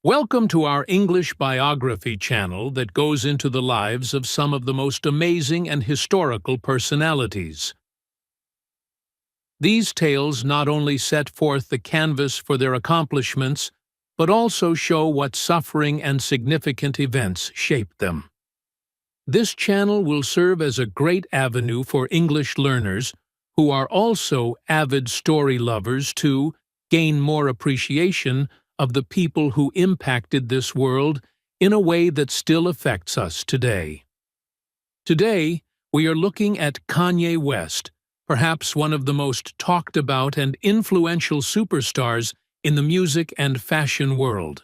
Welcome to our English biography channel that goes into the lives of some of the most amazing and historical personalities. These tales not only set forth the canvas for their accomplishments, but also show what suffering and significant events shaped them. This channel will serve as a great avenue for English learners who are also avid story lovers to gain more appreciation of the people who impacted this world in a way that still affects us today. Today, we are looking at Kanye West, perhaps one of the most talked about and influential superstars in the music and fashion world.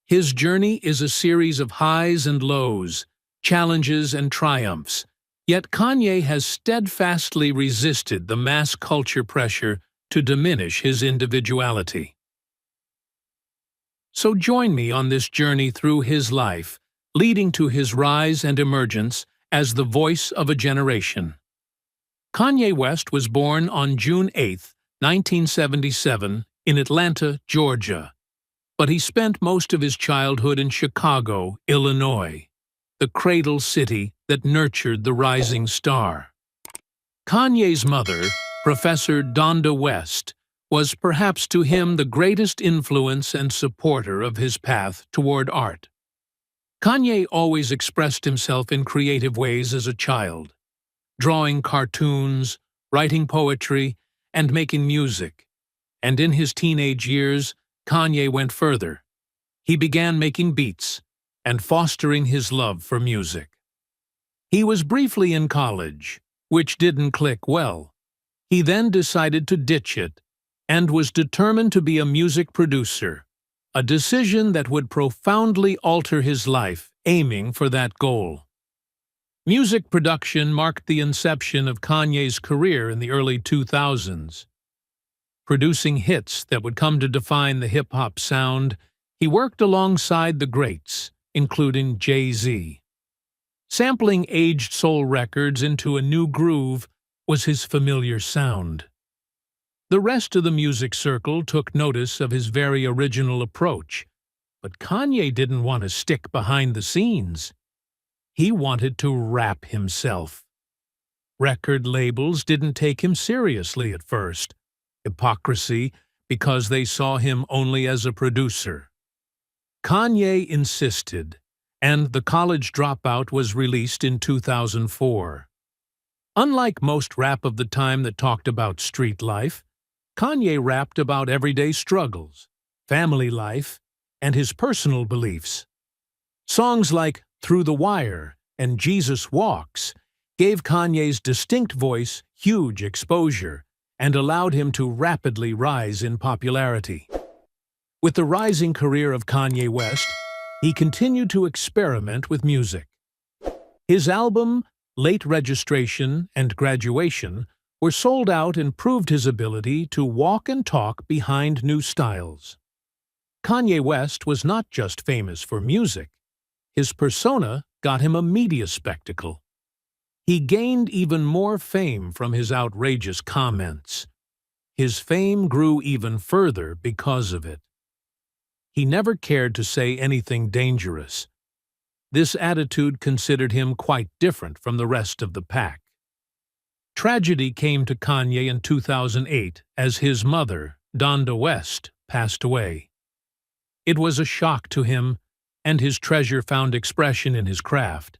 His journey is a series of highs and lows, challenges and triumphs, yet Kanye has steadfastly resisted the mass culture pressure to diminish his individuality. So join me on this journey through his life, leading to his rise and emergence as the voice of a generation. Kanye West was born on June 8, 1977, in Atlanta, Georgia, but he spent most of his childhood in Chicago, Illinois, the cradle city that nurtured the rising star. Kanye's mother, Professor Donda West, was perhaps to him the greatest influence and supporter of his path toward art. Kanye always expressed himself in creative ways as a child, drawing cartoons, writing poetry, and making music. And in his teenage years, Kanye went further. He began making beats and fostering his love for music. He was briefly in college, which didn't click well. He then decided to ditch it and was determined to be a music producer, a decision that would profoundly alter his life, aiming for that goal. Music production marked the inception of Kanye's career in the early 2000s. Producing hits that would come to define the hip-hop sound, he worked alongside the greats, including Jay-Z. Sampling aged soul records into a new groove was his familiar sound. The rest of the music circle took notice of his very original approach, but Kanye didn't want to stick behind the scenes. He wanted to rap himself. Record labels didn't take him seriously at first. Hypocrisy, because they saw him only as a producer. Kanye insisted, and The College Dropout was released in 2004. Unlike most rap of the time that talked about street life, Kanye rapped about everyday struggles, family life, and his personal beliefs. Songs like Through the Wire and Jesus Walks gave Kanye's distinct voice huge exposure and allowed him to rapidly rise in popularity. With the rising career of Kanye West, he continued to experiment with music. His album, Late Registration and Graduation, were sold out and proved his ability to walk and talk behind new styles. Kanye West was not just famous for music. His persona got him a media spectacle. He gained even more fame from his outrageous comments. His fame grew even further because of it. He never cared to say anything dangerous. This attitude considered him quite different from the rest of the pack. Tragedy came to Kanye in 2008 as his mother, Donda West, passed away. It was a shock to him, and his treasure found expression in his craft.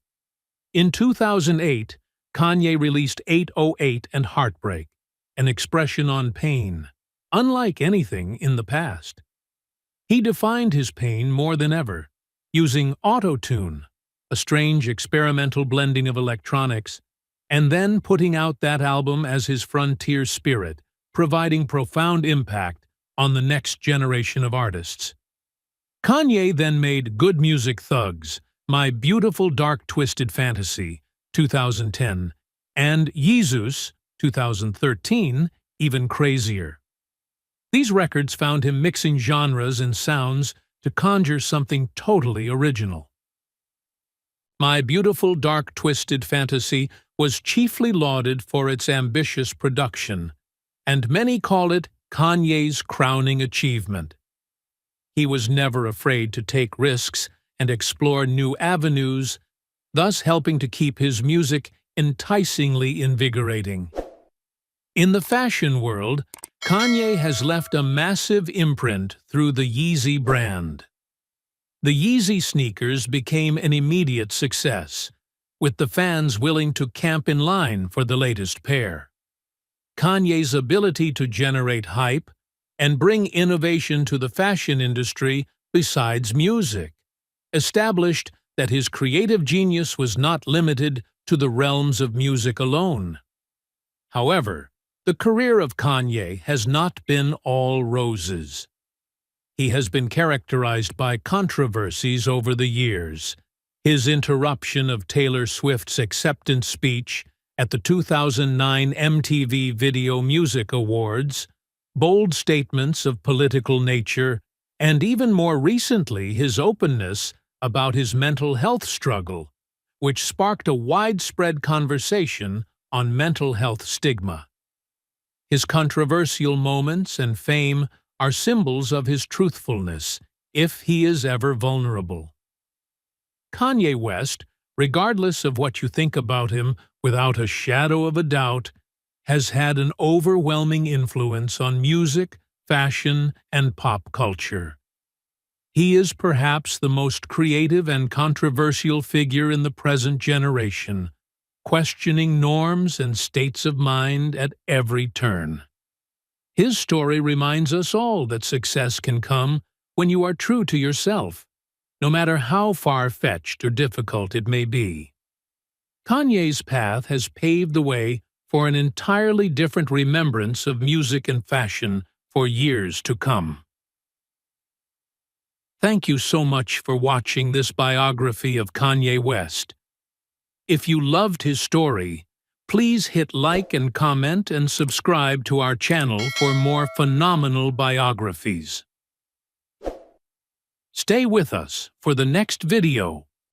In 2008, Kanye released 808 and Heartbreak, an expression on pain, unlike anything in the past. He defined his pain more than ever, using auto-tune, a strange experimental blending of electronics, and then putting out that album as his frontier spirit, providing profound impact on the next generation of artists. Kanye then made Good Music Thugs, My Beautiful Dark Twisted Fantasy, 2010, and Yeezus, 2013, Even Crazier. These records found him mixing genres and sounds to conjure something totally original. My Beautiful Dark Twisted Fantasy was chiefly lauded for its ambitious production, and many call it Kanye's crowning achievement. He was never afraid to take risks and explore new avenues, thus helping to keep his music enticingly invigorating. In the fashion world, Kanye has left a massive imprint through the Yeezy brand. The Yeezy sneakers became an immediate success, with the fans willing to camp in line for the latest pair. Kanye's ability to generate hype and bring innovation to the fashion industry besides music established that his creative genius was not limited to the realms of music alone. However, the career of Kanye has not been all roses. He has been characterized by controversies over the years. His interruption of Taylor Swift's acceptance speech at the 2009 MTV Video Music Awards, bold statements of political nature, and even more recently his openness about his mental health struggle, which sparked a widespread conversation on mental health stigma. His controversial moments and fame are symbols of his truthfulness, if he is ever vulnerable. Kanye West, regardless of what you think about him, without a shadow of a doubt, has had an overwhelming influence on music, fashion, and pop culture. He is perhaps the most creative and controversial figure in the present generation, questioning norms and states of mind at every turn. His story reminds us all that success can come when you are true to yourself, no matter how far-fetched or difficult it may be. Kanye's path has paved the way for an entirely different remembrance of music and fashion for years to come. Thank you so much for watching this biography of Kanye West. If you loved his story, please hit like and comment and subscribe to our channel for more phenomenal biographies. Stay with us for the next video.